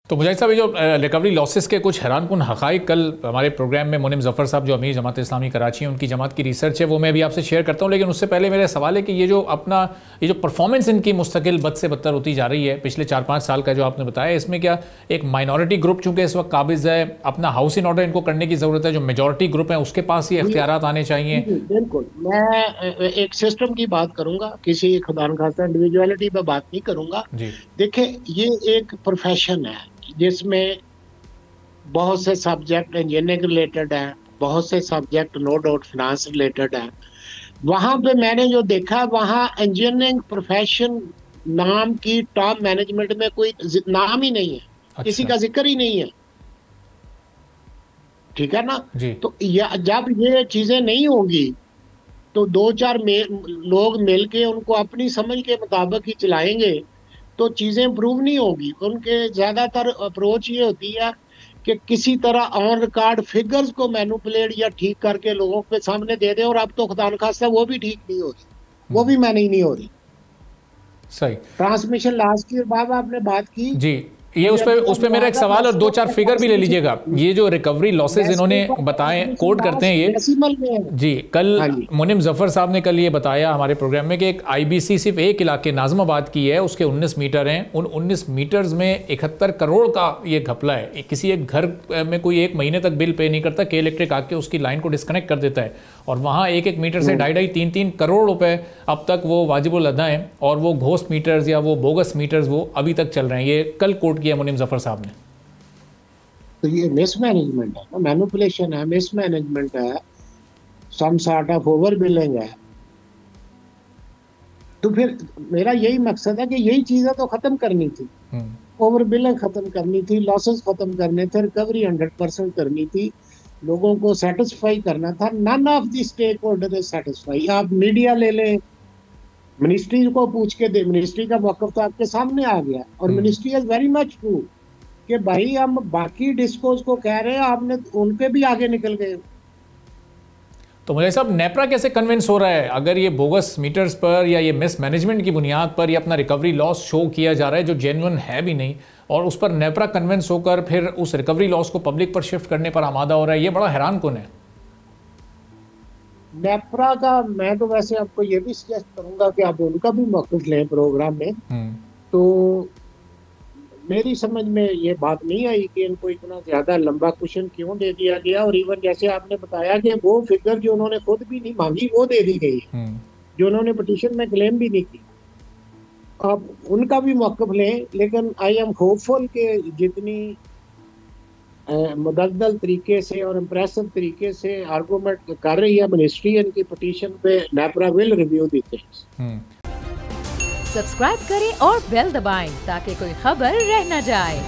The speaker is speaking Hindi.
तो मुझे साहब, ये जो रिकवरी लॉसेस के कुछ हैरानकुन हक़ाइक़ कल हमारे प्रोग्राम में मुनीम ज़फ़र साहब जो अमीर जमात इस्लामी कराची हैं, उनकी जमात की रिसर्च है, वो मैं भी आपसे शेयर करता हूँ। लेकिन उससे पहले मेरा सवाल है कि ये जो परफॉर्मेंस इनकी मुस्तकिल बद से बदतर होती जा रही है पिछले 4-5 साल का जो आपने बताया, इसमें क्या एक माइनॉरिटी ग्रुप चूँकि इस वक्त काबिज़ है, अपना हाउस इन ऑर्डर इनको करने की ज़रूरत है, जो मेजॉरिटी ग्रुप है उसके पास ये इख्तियारात आने चाहिए? बिल्कुल, मैं एक सिस्टम की बात करूंगा, किसी खुदा न खास्ता इंडिविजुअलिटी पे बात नहीं करूंगा। देखिए, ये एक प्रोफेशन है जिसमें बहुत से सब्जेक्ट इंजीनियरिंग रिलेटेड है, बहुत से subject no doubt finance related है। वहां पे मैंने जो देखा, वहां इंजीनियरिंग प्रोफेशन नाम की टॉप मैनेजमेंट में कोई नाम ही नहीं है। अच्छा। किसी का जिक्र ही नहीं है, ठीक है ना। तो जब ये चीजें नहीं होंगी तो 2-4 लोग मिलके उनको अपनी समझ के मुताबिक ही चलाएंगे तो चीजें इंप्रूव नहीं होगी। उनके ज्यादातर अप्रोच ये होती है कि किसी तरह ऑन रिकॉर्ड फिगर्स को मैनिपुलेट या ठीक करके लोगों के सामने दे दे, और अब तो खुदा न खास्ता वो भी ठीक नहीं हो रही, वो भी मैंने ही नहीं हो रही। सही। ट्रांसमिशन लॉस की बात आपने बात की जी, ये उस पे मेरा एक सवाल और 2-4 फिगर भी ले लीजिएगा। ये जो रिकवरी लॉसेस इन्होंने बताए, कोट करते हैं ये जी। कल मुनीम ज़फ़र साहब ने कल ये बताया हमारे प्रोग्राम में कि एक IBC सिर्फ एक इलाके नाज़िमाबाद की है, उसके 19 मीटर हैं। उन 19 मीटर्स में 71 करोड़ का ये घपला है। किसी एक घर में कोई 1 महीने तक बिल पे नहीं करता, के इलेक्ट्रिक आके उसकी लाइन को डिस्कनेक्ट कर देता है, और वहाँ 1-1 मीटर से 2.5-3-3 करोड़ रुपए अब तक वो वाजिबुल अदा हैं, और वो घोस्ट मीटर्स या वो बोगस मीटर्स वो अभी तक चल रहे हैं। ये कल कोट किया मुनीम ज़फ़र साहब ने। तो ये मिसमैनेजमेंट है, मैनिपुलेशन है, मिसमैनेजमेंट है, some sort of over billing है। तो फिर मेरा यही मकसद है कि यही चीजें तो खत्म करनी थी, ओवर बिलिंग खत्म करनी थी, लॉसेस खत्म करने थे, रिकवरी 100% करनी थी, लोगों को सेटिस्फाई करना था। None of the stakeholder is satisfy. आप मीडिया ले लें, मिनिस्ट्री को पूछ के दे, मिनिस्ट्री का मौक़िफ़ तो आपके सामने आ गया, और ministry is very much true कि भाई हम बाकी डिस्कोस को कह रहे हैं, आपने उनके भी आगे निकल गए। तो मुझे साहब, नेपरा कैसे कन्विंस हो रहा है, अगर ये बोगस मीटर्स पर या ये मिस मैनेजमेंट की बुनियाद पर ये अपना रिकवरी लॉस शो किया जा रहा है जो जेन्युइन है भी नहीं, और उस पर नेपरा कन्विंस होकर फिर उस रिकवरी लॉस को पब्लिक पर शिफ्ट करने पर आमादा हो रहा है, ये बड़ा हैरानकुन है। नेपरा का मैं तो वैसे आपको ये भी सजेस्ट करूंगा कि आप उनका भी मौक़िफ़ लें प्रोग्राम में। तो मेरी समझ में ये बात नहीं आई कि इनको इतना ज्यादा लंबा क्वेश्चन क्यों दे दिया गया, और इवन जैसे आपने बताया कि वो फिगर जो उन्होंने खुद भी नहीं मांगी वो दे दी गई, जो उन्होंने पिटीशन में क्लेम भी नहीं की। आप उनका भी मौक़िफ़ लें, लेकिन आई एम होपफुल कि जितनी मुदद्दल तरीके से और इम्प्रेसिव तरीके से आर्गूमेंट कर रही है मिनिस्ट्री इनकी पिटीशन पे, NEPRA will review the things. Subscribe करें और बेल दबाएं ताकि कोई खबर रह न जाए।